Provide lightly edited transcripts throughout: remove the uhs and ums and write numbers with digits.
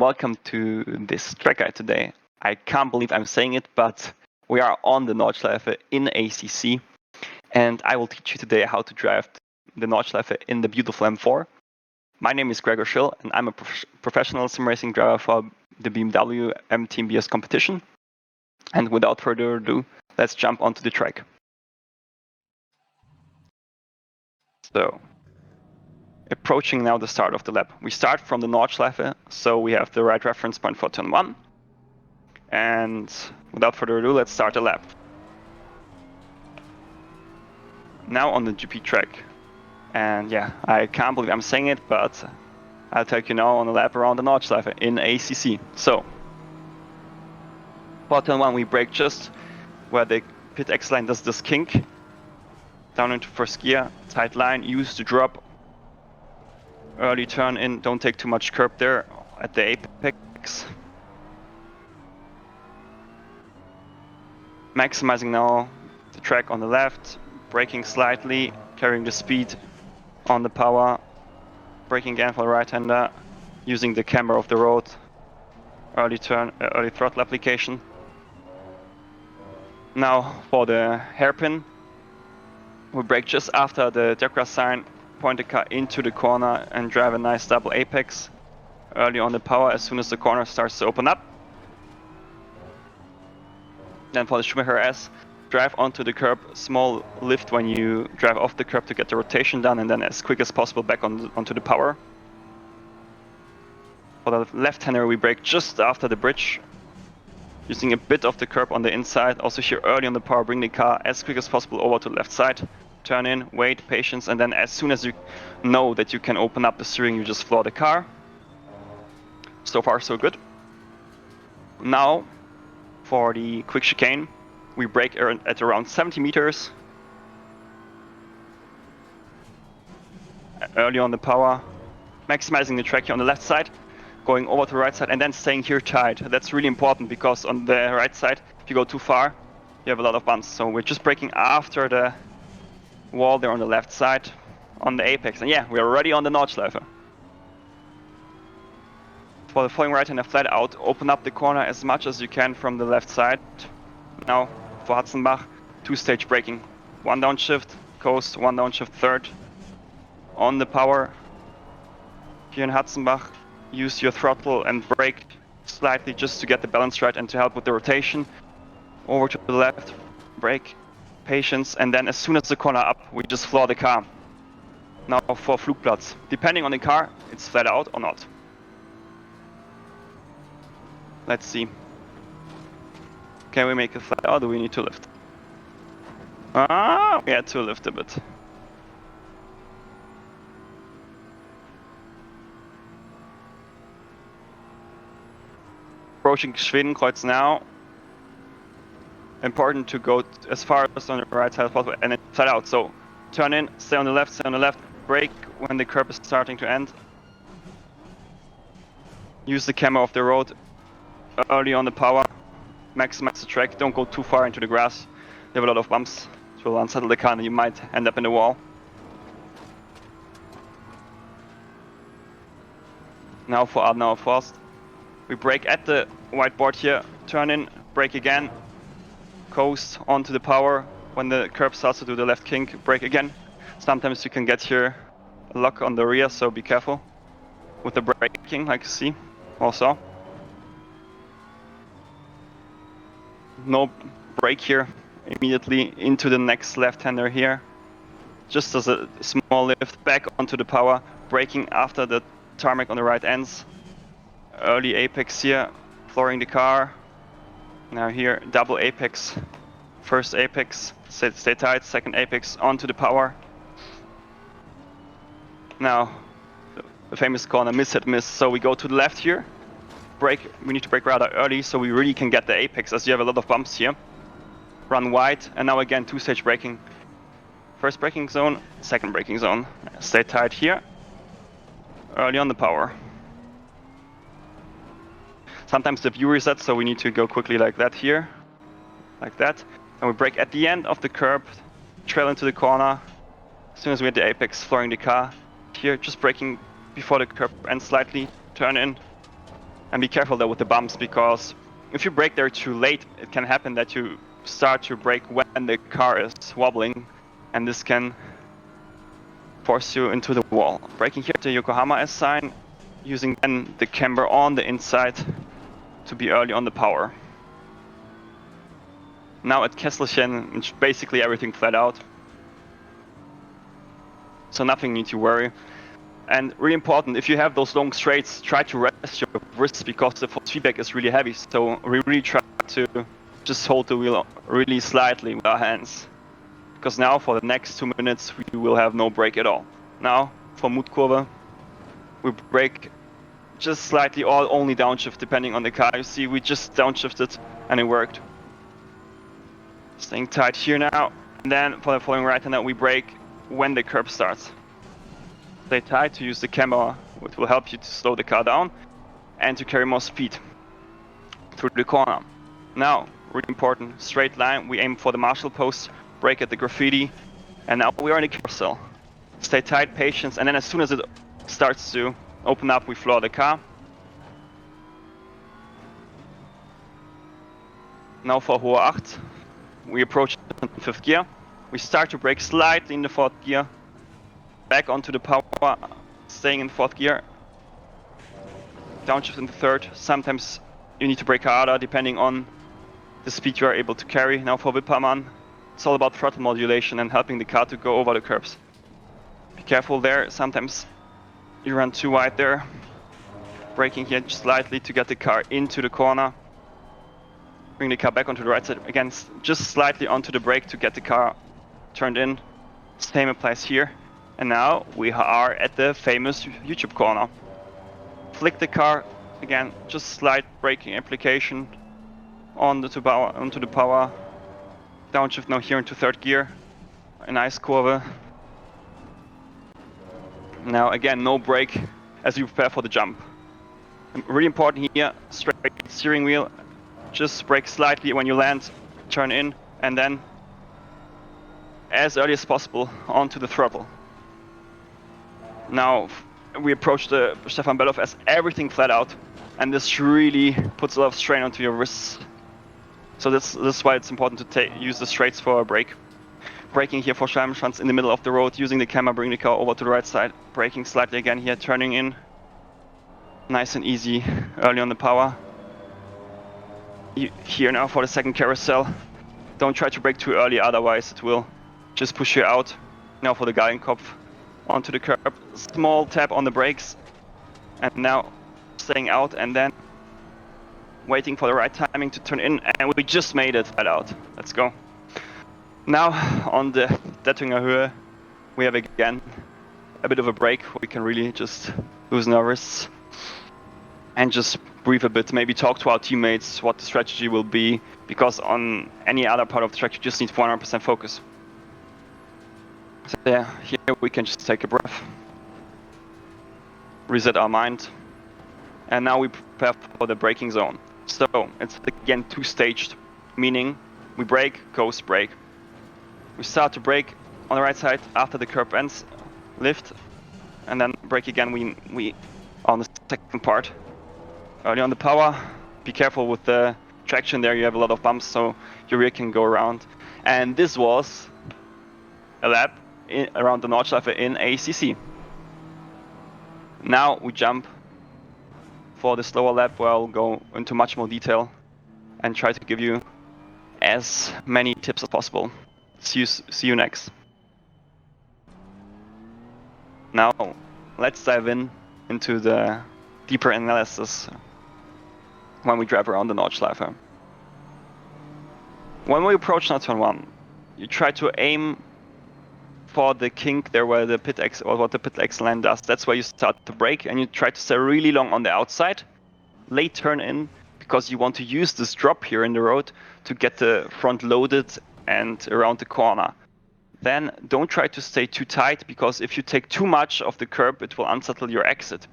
welcome to this track guide today. I can't believe I'm saying it, but we are on the Nordschleife in ACC, and I will teach you today how to drive the Nordschleife in the beautiful M4. My name is Gregor Schill, and I'm a professional sim racing driver for the BMW M4 competition. And without further ado, let's jump onto the track. So, approaching now the start of the lap. We start from the Nordschleife, so we have the right reference point for turn 1. And without further ado, let's start the lap. Now on the GP track. And yeah, I can't believe I'm saying it, but I'll take you now on a lap around the Nordschleife in ACC. So, for turn 1 we brake just where the pit X line does this kink. Down into first gear, tight line, use the drop. Early turn in, don't take too much curb there at the apex. Maximizing now the track on the left, braking slightly, carrying the speed on the power, braking again for the right-hander, using the camber of the road, early turn, early throttle application. Now for the hairpin, we brake just after the zebra sign, point the car into the corner and drive a nice double apex early on the power as soon as the corner starts to open up. Then for the Schumacher S, drive onto the curb, small lift when you drive off the curb to get the rotation done, and then as quick as possible back onto the power. For the left-hander we brake just after the bridge, using a bit of the curb on the inside. Also here early on the power, bring the car as quick as possible over to the left side. Turn in, wait, patience, and then as soon as you know that you can open up the steering, you just floor the car. So far so good. Now for the quick chicane, we brake at around 70 meters. Early on the power, maximizing the track here on the left side, going over to the right side and then staying here tight. That's really important because on the right side, if you go too far, you have a lot of bumps. So we're just braking after the wall there on the left side on the apex. And yeah, we're already on the Nordschleife. For the following right-hander flat out, open up the corner as much as you can from the left side. Now for Hatzenbach, 2-stage braking. 1 downshift, coast, 1 downshift, third. On the power, here in Hatzenbach, use your throttle and brake slightly just to get the balance right and to help with the rotation. Over to the left, brake, patience, and then as soon as the corner up, we just floor the car. Now for Flugplatz. Depending on the car, it's flat out or not. Let's see. Can we make it flat out or do we need to lift? We had to lift a bit. Approaching Schwedenkreuz now. Important to go as far as on the right side as possible and then flat out. So turn in, stay on the left, brake when the curb is starting to end. Use the camber of the road early on the power. Maximize the track, don't go too far into the grass. You have a lot of bumps. It will unsettle the car and you might end up in the wall. Now for Adenauer Forst. We brake at the whiteboard here, turn in, brake again, coast onto the power. When the curb starts to do the left kink, brake again. Sometimes you can get here a lock on the rear, so be careful with the braking, like you see also. No brake here, immediately into the next left-hander here. Just as a small lift back onto the power, braking after the tarmac on the right ends. Early apex here, flooring the car. Now here, double apex. First apex, stay tight, second apex, onto the power. Now, the famous corner, miss hit miss. So we go to the left here. Brake, we need to brake rather early so we really can get the apex as you have a lot of bumps here. Run wide, and now again 2-stage braking. First braking zone, second braking zone. Stay tight here. Early on the power. Sometimes the view resets, so we need to go quickly like that here. Like that. And we brake at the end of the curb, trail into the corner. As soon as we hit the apex, flooring the car. Here, just braking before the curb ends slightly, turn in. And be careful though with the bumps, because if you brake there too late, it can happen that you start to brake when the car is wobbling, and this can force you into the wall. Braking here at the Yokohama S sign, using then the camber on the inside to be early on the power. Now at Kesselchen, it's basically everything flat out, so nothing need to worry. And really important, if you have those long straights, try to rest your wrists, because the force feedback is really heavy, so we really try to just hold the wheel really slightly with our hands. Because now for the next 2 minutes we will have no brake at all. Now for Mutkurve, we brake just slightly, or only downshift depending on the car. You see, we just downshifted and it worked. Staying tight here now, and then for the following right-hander we brake when the curb starts. Stay tight to use the camber, which will help you to slow the car down and to carry more speed through the corner. Now, really important, straight line, we aim for the Marshall post, brake at the graffiti, and now we are in the carousel. Stay tight, patience, and then as soon as it starts to open up, we floor the car. Now for Hohe 8, we approach in 5th gear. We start to brake slightly in the 4th gear, back onto the power, staying in 4th gear, downshift in the 3rd. Sometimes you need to brake harder depending on the speed you are able to carry. Now for Wippermann, it's all about throttle modulation and helping the car to go over the curbs. Be careful there, sometimes you run too wide there. Braking here just slightly to get the car into the corner. Bring the car back onto the right side, again just slightly onto the brake to get the car turned in. Same applies here. And now we are at the famous YouTube corner. Flick the car, again just slight braking application onto the power. Downshift now here into 3rd gear. A nice curve. Now again, no brake as you prepare for the jump. And really important here, straight steering wheel. Just brake slightly when you land, turn in, and then as early as possible onto the throttle. Now we approach the Stefan Bellof as everything flat out, and this really puts a lot of strain onto your wrists. So this is why it's important to use the straights for a brake. Braking here for Scheibenschwanz in the middle of the road, using the camera, bring the car over to the right side. Braking slightly again here, turning in. Nice and easy, early on the power. Here now for the 2nd carousel. Don't try to brake too early, otherwise it will just push you out. Now for the Gallenkopf, onto the curb. Small tap on the brakes. And now staying out and then waiting for the right timing to turn in. And we just made it flat out. Let's go. Now on the Dettinger Höhe, we have again a bit of a break. We can really just loosen our wrists and just breathe a bit, maybe talk to our teammates what the strategy will be, because on any other part of the track you just need 100% focus. So yeah, here we can just take a breath, reset our mind, and now we prepare for the braking zone. So it's again 2-staged, meaning we brake, coast, brake. We start to brake on the right side after the curb ends, lift, and then brake again. We on the 2nd part. Early on the power, be careful with the traction there, you have a lot of bumps, so your rear can go around. And this was a lap around the Nordschleife in ACC. Now we jump for the slower lap, where I'll go into much more detail and try to give you as many tips as possible. See you next. Now let's dive into the deeper analysis when we drive around the Nordschleife. When we approach now turn 1, you try to aim for the kink there where the pit X, or what the pit X line does. That's where you start to brake, and you try to stay really long on the outside, late turn in, because you want to use this drop here in the road to get the front loaded and around the corner. Then don't try to stay too tight, because if you take too much of the curb, it will unsettle your exit.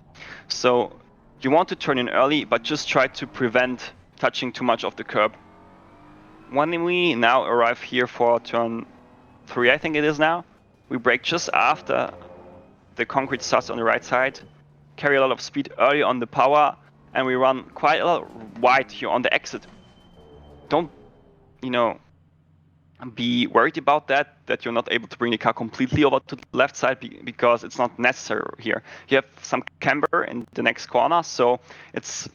So you want to turn in early, but just try to prevent touching too much of the curb. When we now arrive here for turn 3, I think it is now, we brake just after the concrete starts on the right side, carry a lot of speed early on the power, and we run quite a lot wide here on the exit. Don't, you know, be worried about that you're not able to bring the car completely over to the left side because it's not necessary here. You have some camber in the next corner, so it's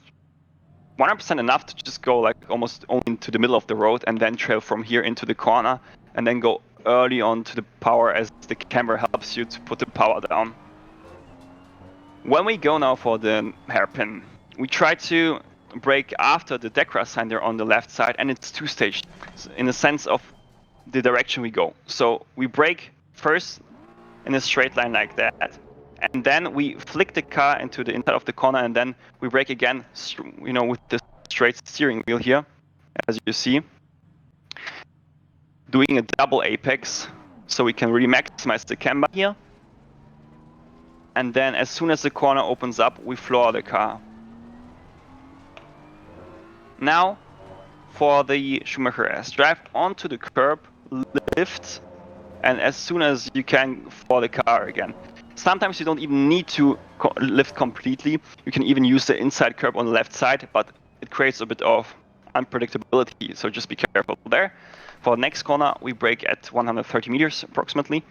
100% enough to just go like almost only into the middle of the road and then trail from here into the corner and then go early on to the power as the camber helps you to put the power down. When we go now for the hairpin, we try to brake after the DECRA sign there on the left side, and it's two-staged in the sense of the direction we go. So we brake first in a straight line like that, and then we flick the car into the inside of the corner, and then we brake again, you know, with the straight steering wheel here, as you see, doing a double apex, so we can really maximize the camber here. And then as soon as the corner opens up, we floor the car. Now, for the Schumacher S, drive onto the curb, lift, and as soon as you can, floor the car again. Sometimes you don't even need to lift completely. You can even use the inside curb on the left side, but it creates a bit of unpredictability, so just be careful there. For the next corner, we brake at 130 meters approximately.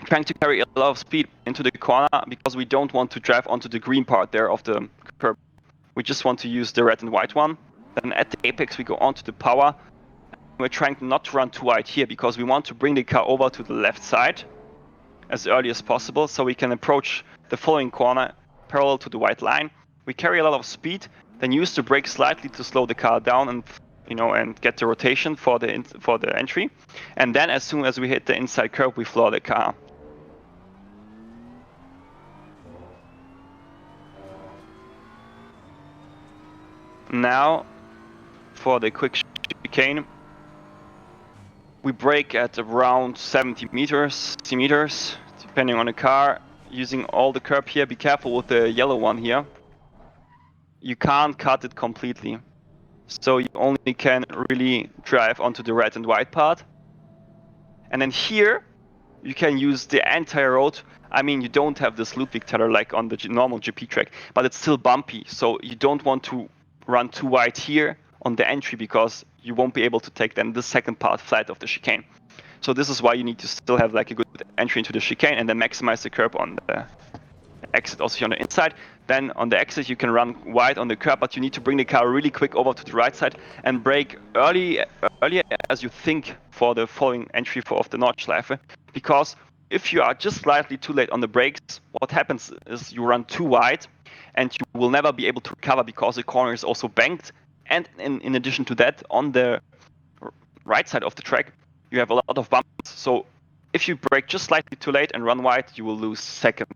Trying to carry a lot of speed into the corner because we don't want to drive onto the green part there of the curb. We just want to use the red and white one. Then at the apex we go onto the power. We're trying not to run too wide here because we want to bring the car over to the left side as early as possible so we can approach the following corner parallel to the white line. We carry a lot of speed, then use the brake slightly to slow the car down and and get the rotation for the entry. And then as soon as we hit the inside curb, we floor the car. Now, for the quick chicane, we brake at around 70 meters, depending on the car, using all the curb here. Be careful with the yellow one here. You can't cut it completely, so you only can really drive onto the red and white part. And then here, you can use the entire road. I mean, you don't have this Ludwig tether like on the normal GP track, but it's still bumpy, so you don't want to run too wide here on the entry because you won't be able to take then the second part flat of the chicane. So this is why you need to still have like a good entry into the chicane and then maximize the curb on the exit also here on the inside. Then on the exit you can run wide on the curb, but you need to bring the car really quick over to the right side and brake early as you think for the following entry of the Nordschleife. Because if you are just slightly too late on the brakes, what happens is you run too wide and you will never be able to recover because the corner is also banked. And in addition to that, on the right side of the track, you have a lot of bumps. So if you brake just slightly too late and run wide, you will lose seconds,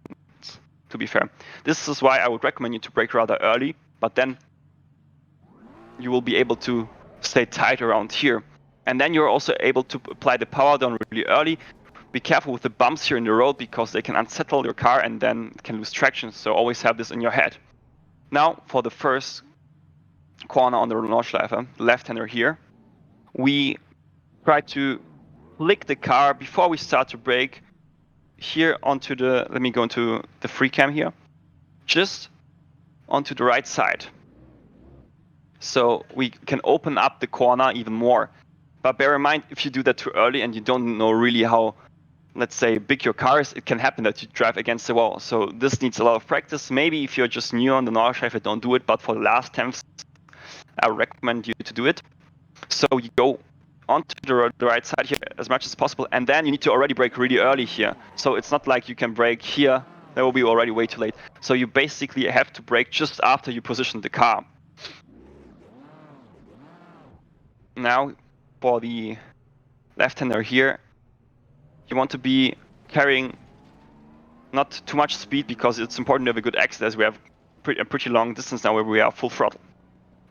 to be fair. This is why I would recommend you to brake rather early, but then you will be able to stay tight around here. And then you're also able to apply the power down really early. Be careful with the bumps here in the road because they can unsettle your car and then can lose traction. So always have this in your head. Now for the first corner on the Nordschleife, left-hander here, we try to flick the car before we start to brake here onto the, let me go into the free cam here, just onto the right side. So we can open up the corner even more. But bear in mind, if you do that too early and you don't know really how, let's say, big your car is, it can happen that you drive against the wall. So this needs a lot of practice. Maybe if you're just new on the Nordschleife, don't do it, but for the last attempts, I recommend you to do it. So you go onto the right side here as much as possible, and then you need to already brake really early here. So it's not like you can brake here, that will be already way too late. So you basically have to brake just after you position the car. Now, for the left-hander here, you want to be carrying not too much speed because it's important to have a good exit as we have a pretty long distance now where we are full throttle.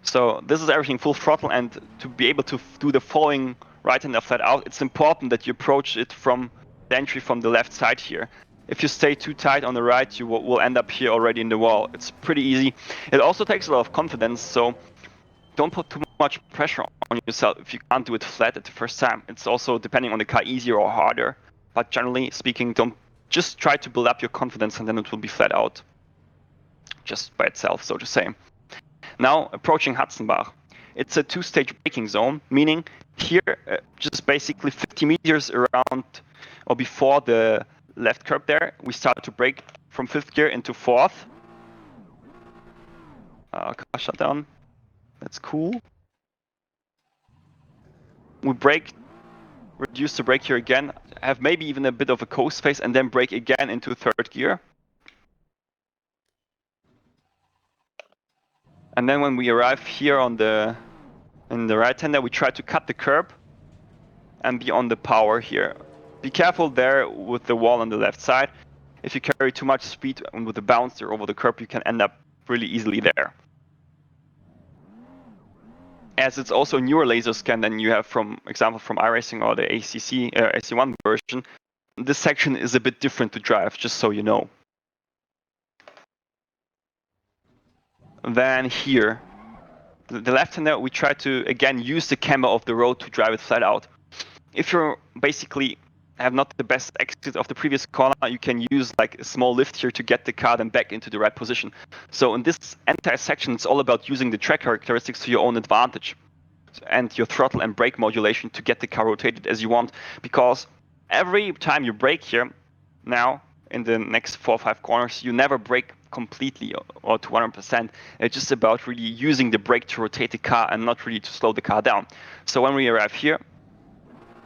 So this is everything full throttle, and to be able to do the following right-hander flat out, it's important that you approach it from the entry from the left side here. If you stay too tight on the right, you will end up here already in the wall. It's pretty easy. It also takes a lot of confidence, so don't put too much pressure on yourself if you can't do it flat at the first time. It's also, depending on the car, easier or harder. But generally speaking, don't just try to build up your confidence and then it will be flat out. just by itself, so to say. Now, approaching Hatzenbach. It's a two-stage braking zone, meaning here, just basically 50 meters around or before the left curb there, we start to brake from 5th gear into 4th. Car shut down. That's cool. We brake, reduce the brake here again, have maybe even a bit of a coast phase, and then brake again into 3rd gear. And then when we arrive here on in the right-hander, we try to cut the curb and be on the power here. Be careful there with the wall on the left side. If you carry too much speed and with the bouncer over the curb, you can end up really easily there. As it's also a newer laser scan than you have, from example, from iRacing or the ACC AC1 version, this section is a bit different to drive, just so you know. Then here, the left-hander, we try to again use the camber of the road to drive it flat out. If you're basically have not the best exit of the previous corner, you can use like a small lift here to get the car then back into the right position. So in this entire section, it's all about using the track characteristics to your own advantage and your throttle and brake modulation to get the car rotated as you want. Because every time you brake here, now in the next 4 or 5 corners, you never brake completely or to 100%. It's just about really using the brake to rotate the car and not really to slow the car down. So when we arrive here,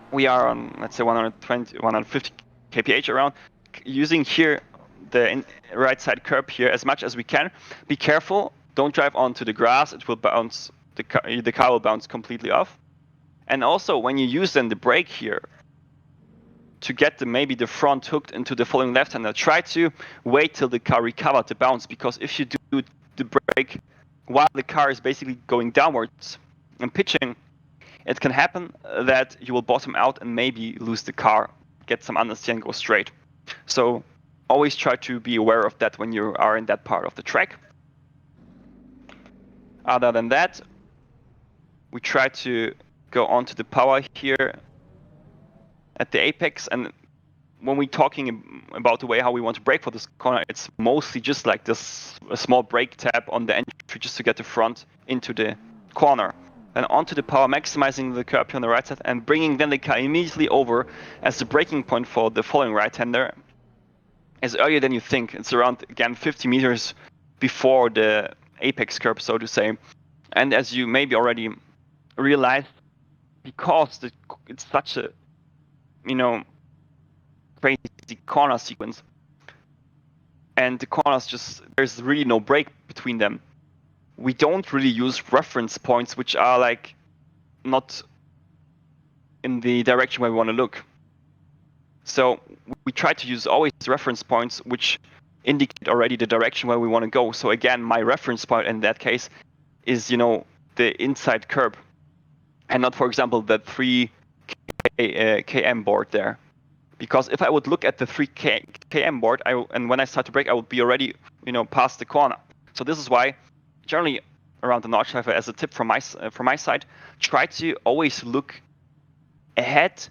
we are on, let's say, 120, 150 kph around, using here the right side curb here as much as we can. Be careful, don't drive onto the grass, it will bounce, the car will bounce completely off. And also when you use then the brake here to get maybe the front hooked into the following left-hander, try to wait till the car recovered the bounce, because if you do the brake while the car is basically going downwards and pitching, it can happen that you will bottom out and maybe lose the car, get some understeer and go straight. So always try to be aware of that when you are in that part of the track. Other than that, we try to go on to the power here at the apex. And when we're talking about the way how we want to brake for this corner, it's mostly just like this, a small brake tab on the entry just to get the front into the corner. Then onto the power, maximizing the curb here on the right side and bringing then the car immediately over as the braking point for the following right-hander is earlier than you think. It's around, again, 50 meters before the apex curb, so to say. And as you maybe already realized, because it's such a, crazy corner sequence, and the corners just, there's really no break between them. We don't really use reference points which are like not in the direction where we want to look. So we try to use always reference points which indicate already the direction where we want to go. So again, my reference point in that case is, the inside curb, and not, for example, the 3 km board there. Because if I would look at the 3 km board, and when I start to brake, I would be already, past the corner. So this is why, generally around the Nordschleife, as a tip from my side, try to always look ahead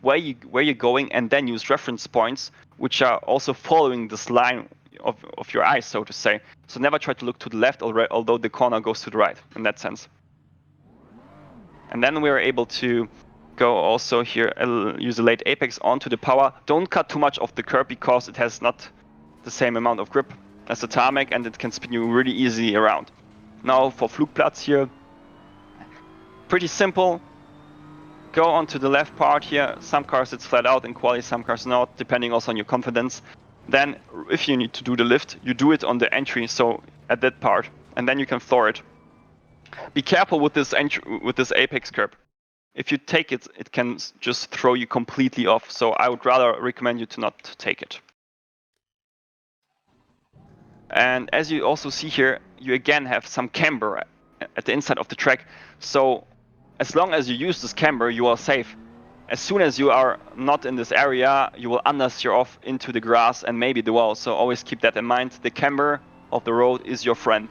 where you're going, and then use reference points which are also following this line of your eyes, so to say. So never try to look to the left, although the corner goes to the right in that sense. And then we're able to go also here, use a late apex onto the power. Don't cut too much off the curb because it has not the same amount of grip as the tarmac, and it can spin you really easily around. Now for Flugplatz here, pretty simple. Go onto the left part here. Some cars it's flat out in quali, some cars not, depending also on your confidence. Then if you need to do the lift, you do it on the entry, so at that part, and then you can floor it. Be careful with this apex curb. If you take it, it can just throw you completely off. So I would rather recommend you to not take it. And as you also see here, you again have some camber at the inside of the track. So as long as you use this camber, you are safe. As soon as you are not in this area, you will understeer off into the grass and maybe the wall. So always keep that in mind. The camber of the road is your friend.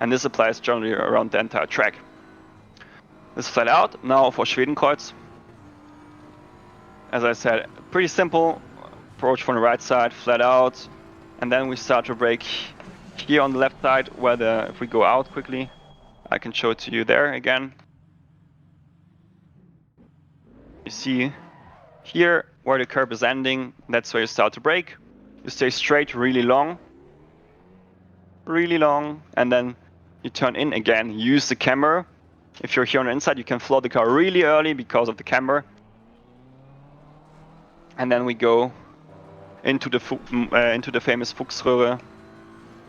And this applies generally around the entire track. This flat out. Now for Schwedenkreuz. As I said, pretty simple. Approach from the right side, flat out. And then we start to brake here on the left side where if we go out quickly, I can show it to you there again. You see here where the curb is ending, that's where you start to brake. You stay straight really long, and then you turn in again, use the camber. If you're here on the inside, you can floor the car really early because of the camber. And then we go into the famous Fuchsröhre.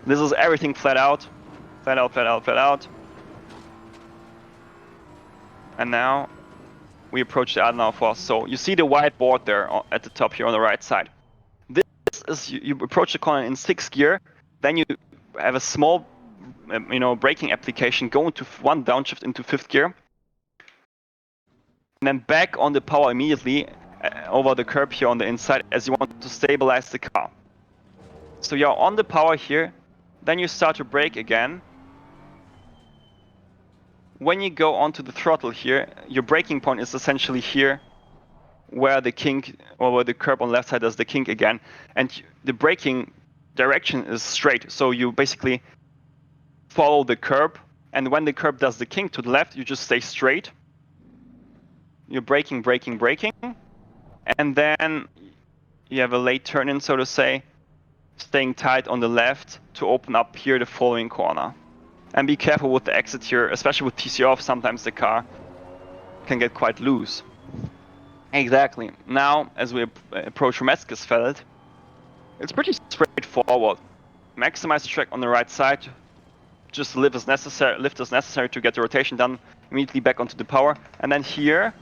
This is everything flat out. And now we approach the Adenauer Force. So you see the white board there at the top here on the right side. This is, you approach the corner in 6th gear, then you have a small braking application, go into one downshift into 5th gear, and then back on the power immediately over the curb here on the inside as you want to stabilize the car. So you're on the power here, then you start to brake again. When you go onto the throttle here, your braking point is essentially here where the kink, or where the curb on the left side does the kink again, and the braking direction is straight, so you basically follow the curb, and when the curb does the kink to the left, you just stay straight. You're braking, and then you have a late turn in, so to say, staying tight on the left to open up here the following corner. And be careful with the exit here, especially with TC off, sometimes the car can get quite loose. Exactly. Now, as we approach Metzgesfeld, it's pretty straightforward. Maximize the track on the right side, just lift as necessary to get the rotation done, immediately back onto the power. And then here,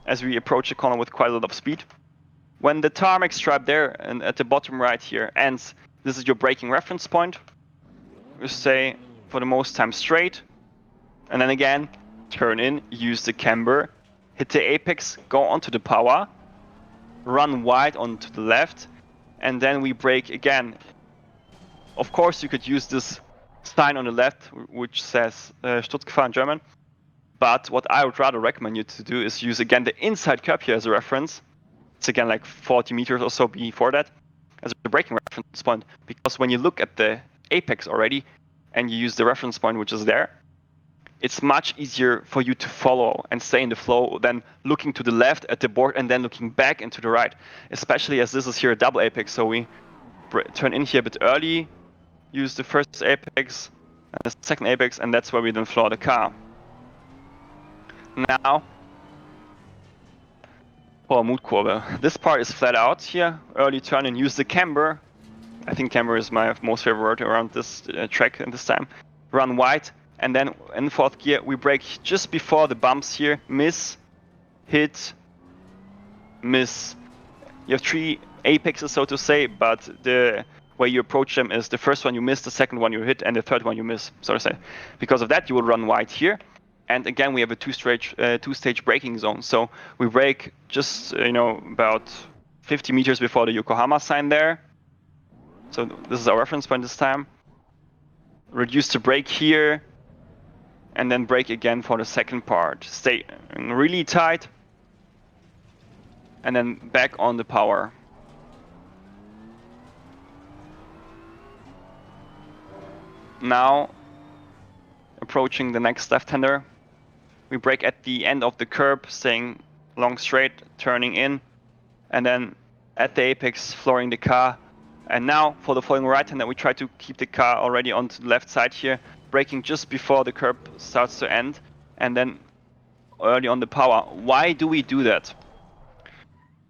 as we approach the corner with quite a lot of speed, when the tarmac stripe there and at the bottom right here ends, this is your braking reference point. You stay for the most time straight, and then again, turn in, use the camber, hit the apex, go onto the power, run wide onto the left, and then we brake again. Of course, you could use this sign on the left, which says Stutzgefahr in German, but what I would rather recommend you to do is use again the inside curb here as a reference. It's again like 40 meters or so before that as a braking reference point, because when you look at the apex already and you use the reference point which is there, it's much easier for you to follow and stay in the flow than looking to the left at the board and then looking back into the right, especially as this is here a double apex. So we turn in here a bit early, use the first apex and the second apex, and that's where we then floor the car. Now for Mutkurve. This part is flat out here, early turn and use the camber. I think camber is my most favorite word around this track and this time. Run wide, and then in 4th gear we brake just before the bumps here. Miss, hit, miss. You have 3 apexes, so to say, but the way you approach them is the first one you miss, the second one you hit, and the third one you miss, so to say. Because of that, you will run wide here. And again, we have a two-stage braking zone. So we brake just, about 50 meters before the Yokohama sign there. So this is our reference point this time. Reduce the brake here, and then brake again for the second part. Stay really tight, and then back on the power. Now, approaching the next left-hander. We brake at the end of the curb, staying long straight, turning in, and then at the apex, flooring the car. And now for the following right-hander, we try to keep the car already onto the left side here, braking just before the curb starts to end, and then early on the power. Why do we do that?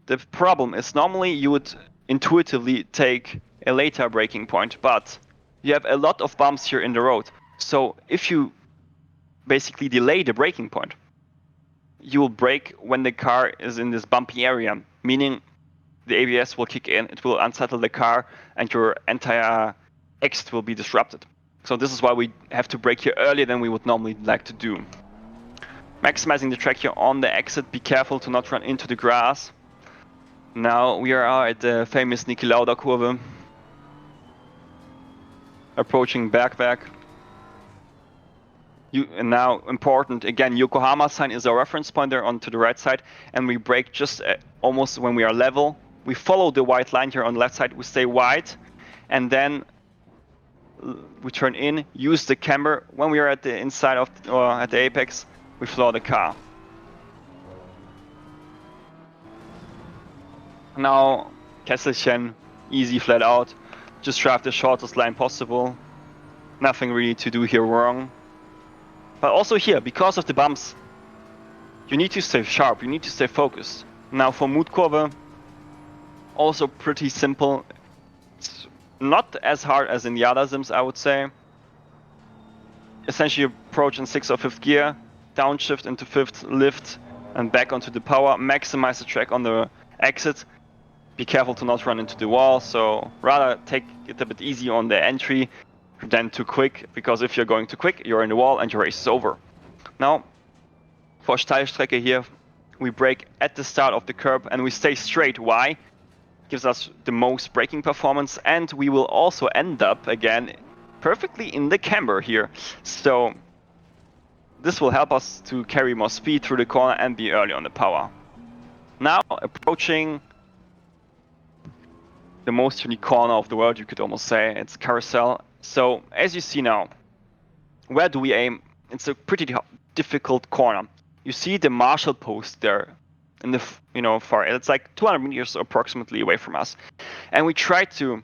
The problem is normally you would intuitively take a later braking point, but you have a lot of bumps here in the road. So if you basically delay the braking point, you will brake when the car is in this bumpy area, meaning the ABS will kick in, it will unsettle the car, and your entire exit will be disrupted. So this is why we have to brake here earlier than we would normally like to do. Maximizing the track here on the exit, be careful to not run into the grass. Now we are at the famous Niki Lauda Kurve. Approaching Bergwerk. And now important, again, Yokohama sign is our reference point there on to the right side, and we brake just almost when we are level. We follow the white line here on the left side, we stay wide, and then we turn in, use the camber. When we are at the inside of, or at the apex, we floor the car. Now, Kesselchen, easy flat out. Just drive the shortest line possible. Nothing really to do here wrong. But also here, because of the bumps, you need to stay sharp, you need to stay focused. Now for Mutkurve, also pretty simple. It's not as hard as in the other sims, I would say. Essentially approach in 6th or 5th gear, downshift into 5th, lift, and back onto the power. Maximize the track on the exit. Be careful to not run into the wall, so rather take it a bit easy on the entry than too quick, because if you're going too quick, you're in the wall and your race is over. Now, for Steilstrecke here, we brake at the start of the curb and we stay straight. Why? Gives us the most braking performance, and we will also end up again perfectly in the camber here. So this will help us to carry more speed through the corner and be early on the power. Now approaching the most unique corner of the world, you could almost say. It's carousel. So as you see now, where do we aim? It's a pretty difficult corner. You see the marshal post there in the far. It's like 200 meters approximately away from us, and we try to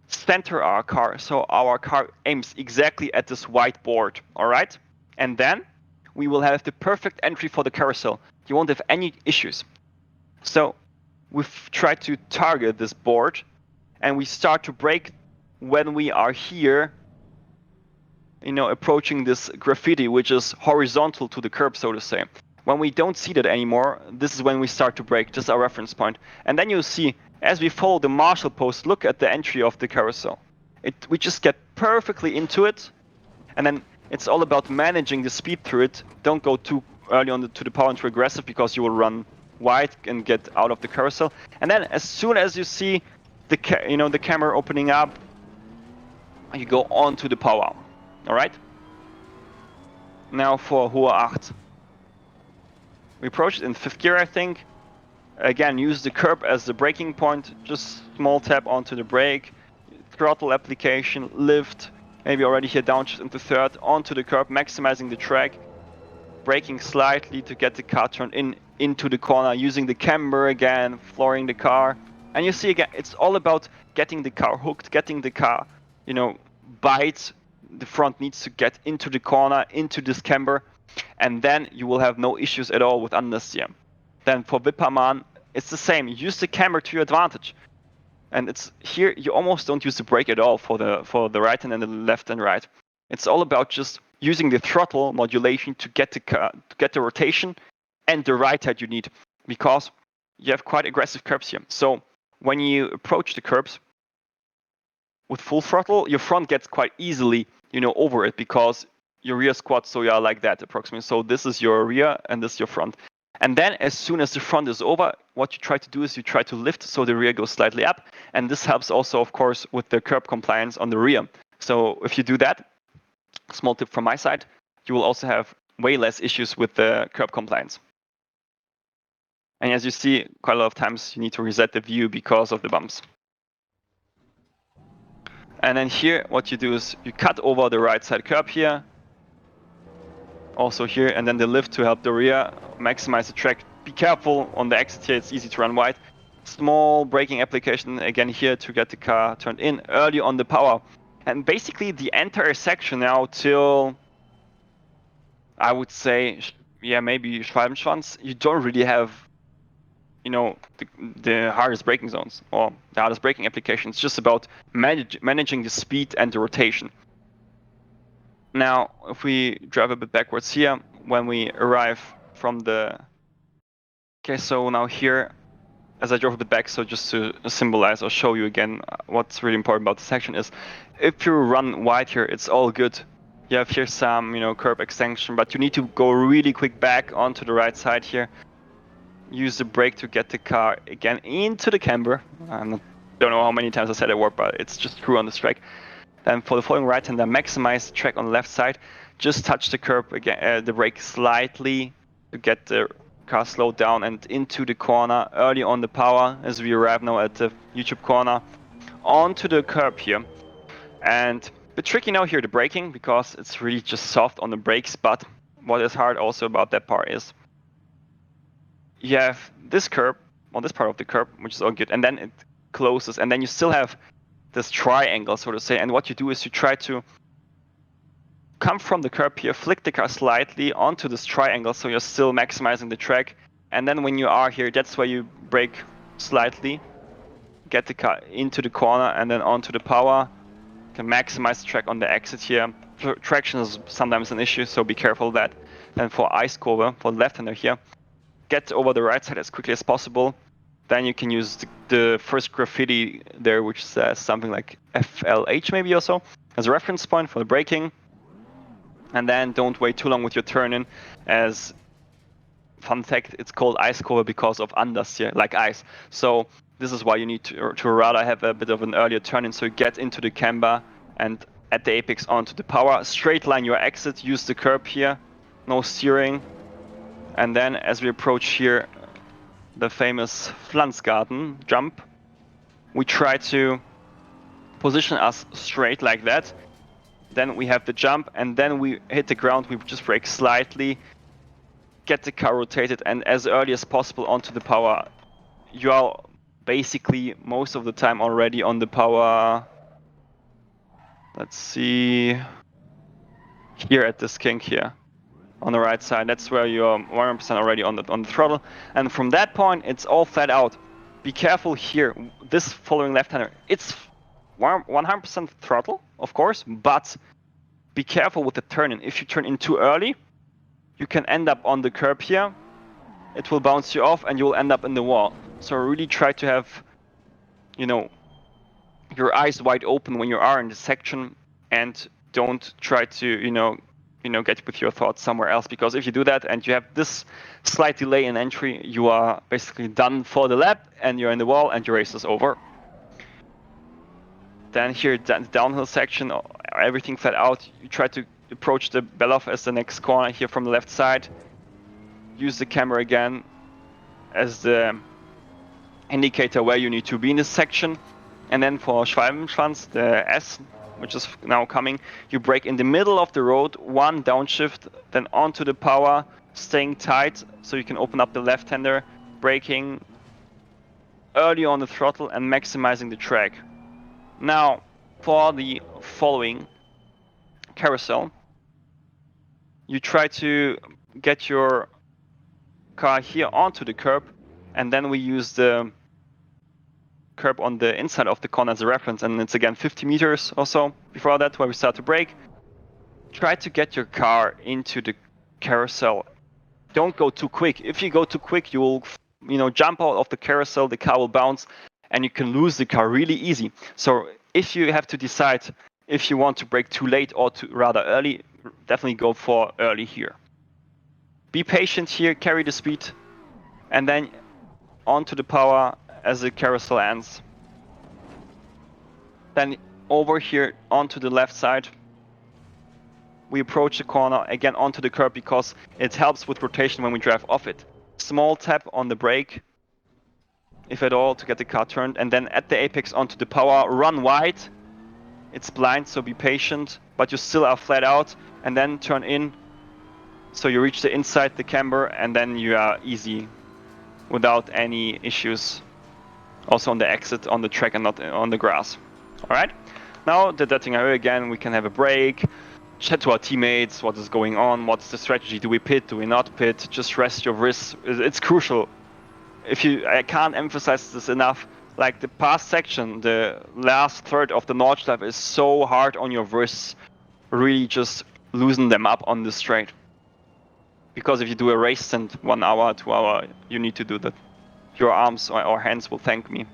center our car so our car aims exactly at this white board. All right, and then we will have the perfect entry for the carousel. You won't have any issues. So we've tried to target this board, and we start to brake when we are here, approaching this graffiti, which is horizontal to the curb, so to say. When we don't see that anymore, this is when we start to brake, just our reference point. And then you'll see, as we follow the marshal post, look at the entry of the carousel. We just get perfectly into it, and then it's all about managing the speed through it. Don't go too early to the power and too aggressive, because you will run wide and get out of the carousel. And then as soon as you see the camera opening up, you go on to the power. All right. Now for Hohe 8. We approach it in 5th gear, I think. Again, use the curb as the braking point. Just small tap onto the brake, throttle application, lift. Maybe already here downshift into 3rd, onto the curb, maximizing the track. Braking slightly to get the car turned into the corner, using the camber again, flooring the car. And you see again, it's all about getting the car hooked, getting the car, bite. The front needs to get into the corner, into this camber, and then you will have no issues at all with understeer. Then for Wippermann, it's the same. Use the camber to your advantage. And it's here you almost don't use the brake at all for the right hand and the left and right. It's all about just using the throttle modulation to get the rotation and the right hand you need, because you have quite aggressive curbs here. So when you approach the curbs with full throttle, your front gets quite easily over it, because your rear squats, so you are like that approximately. So this is your rear and this is your front. And then as soon as the front is over, what you try to do is you try to lift so the rear goes slightly up. And this helps also, of course, with the curb compliance on the rear. So if you do that, small tip from my side, you will also have way less issues with the curb compliance. And as you see, quite a lot of times you need to reset the view because of the bumps. And then here, what you do is you cut over the right side curb here, also here, and then the lift to help the rear, maximize the track. Be careful on the exit here, it's easy to run wide. Small braking application again here to get the car turned in early on the power. And basically the entire section now till, I would say, maybe Schwalbenschwanz, you don't really have the hardest braking zones or the hardest braking applications. It's just about managing the speed and the rotation. Now, if we drive a bit backwards here, when we arrive from the... Okay, so now here, as I drove a bit back, so just to symbolize or show you again what's really important about the section is, if you run wide here, it's all good. You have here some, curb extension, but you need to go really quick back onto the right side here. Use the brake to get the car again into the camber. I don't know how many times I said that word, but it's just true on this track. Then for the following right hander, maximize the track on the left side. Just touch the curb again, the brake slightly to get the car slowed down and into the corner early on the power, as we arrive now at the YouTube corner, onto the curb here. And bit tricky now here, the braking, because it's really just soft on the brakes, but what is hard also about that part is you have this curb, on this part of the curb, which is all good, and then it closes, and then you still have this triangle, so to say, and what you do is you try to come from the curb here, flick the car slightly onto this triangle, so you're still maximizing the track, and then when you are here, that's where you brake slightly, get the car into the corner, and then onto the power, you can maximize the track on the exit here. Traction is sometimes an issue, so be careful of that. And for ice cover, for the left-hander here, get over the right side as quickly as possible. Then you can use the first graffiti there, which says something like FLH maybe or so, as a reference point for the braking. And then don't wait too long with your turn-in, as fun fact, it's called ice cover because of understeer, like ice. So this is why you need to rather have a bit of an earlier turn-in, so you get into the camber and at the apex onto the power. Straight line your exit, use the curb here, no steering. And then as we approach here, the famous Pflanzgarten jump, we try to position us straight like that. Then we have the jump, and then we hit the ground, we just brake slightly, get the car rotated, and as early as possible onto the power. You are basically most of the time already on the power. Let's see, here at this kink here on the right side, that's where you're 100% already on the throttle, and from that point it's all flat out. Be careful here, this following left-hander, it's 100% throttle, of course, but be careful with the turn-in. If you turn in too early, you can end up on the curb here, it will bounce you off and you'll end up in the wall. So really try to have, you know, your eyes wide open when you are in the section, and don't try to, you know, get with your thoughts somewhere else, because if you do that and you have this slight delay in entry, you are basically done for the lap and you're in the wall and your race is over. Then here, downhill section, everything flat out. You try to approach the Beloff as the next corner here from the left side. Use the camera again as the indicator where you need to be in this section. And then for Schwalbenschwanz, the S, which is now coming, you brake in the middle of the road, one downshift, then onto the power, staying tight so you can open up the left-hander, braking early on the throttle and maximizing the track. Now, for the following carousel, you try to get your car here onto the curb, and then we use the curb on the inside of the corner as a reference, and it's again 50 meters or so before that where we start to brake. Try to get your car into the carousel. Don't go too quick. If you go too quick, you will, jump out of the carousel, the car will bounce, and you can lose the car really easy. So if you have to decide if you want to brake too late or too rather early, definitely go for early here. Be patient here, carry the speed, and then onto the power as the carousel ends. Then over here onto the left side, we approach the corner, again onto the curb because it helps with rotation when we drive off it. Small tap on the brake, if at all, to get the car turned, and then at the apex onto the power, run wide. It's blind, so be patient, but you still are flat out, and then turn in so you reach the inside, the camber, and then you are easy without any issues. Also on the exit, on the track and not on the grass. Alright, now the Döttinger again, we can have a break, chat to our teammates, what is going on, what's the strategy, do we pit, do we not pit, just rest your wrists, it's crucial. I can't emphasize this enough, like the past section, the last third of the Nordschleife is so hard on your wrists, really just loosen them up on the straight. Because if you do a race stand 1 hour, 2 hour, you need to do that. Your arms or hands will thank me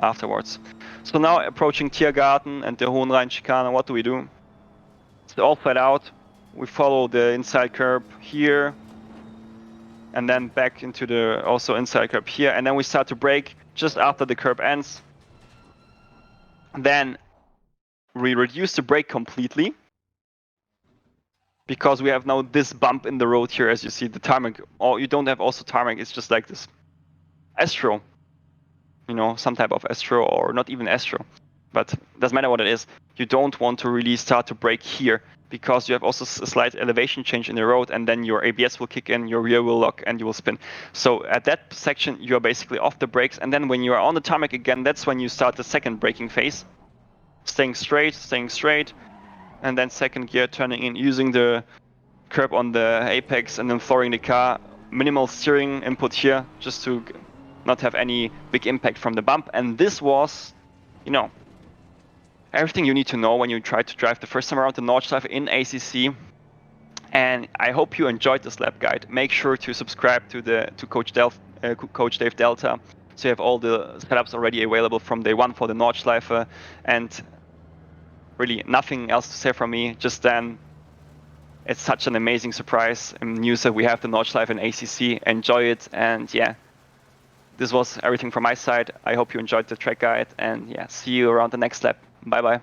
afterwards. So now approaching Tiergarten and the Hohenrhein chicane, what do we do? It's all flat out. We follow the inside curb here, and then back into the also inside curb here, and then we start to brake just after the curb ends. Then we reduce the brake completely, because we have now this bump in the road here, as you see, the tarmac. Or you don't have also tarmac, it's just like this Astro, some type of Astro, or not even Astro. but it doesn't matter what it is. You don't want to really start to brake here, because you have also a slight elevation change in the road, and then your ABS will kick in, your rear will lock, and you will spin. So at that section, you're basically off the brakes, and then when you are on the tarmac again, that's when you start the second braking phase. Staying straight, and then second gear, turning in, using the curb on the apex, and then flooring the car. Minimal steering input here, just to not have any big impact from the bump. And this was, you know, everything you need to know when you try to drive the first time around the Nordschleife in ACC. And I hope you enjoyed this lap guide. Make sure to subscribe to Coach Dave Delta, so you have all the setups already available from day one for the Nordschleife. And really nothing else to say from me, just then it's such an amazing surprise and news that we have the Nordschleife in ACC. Enjoy it, and yeah, this was everything from my side. I hope you enjoyed the track guide, and yeah, see you around the next lap. Bye bye.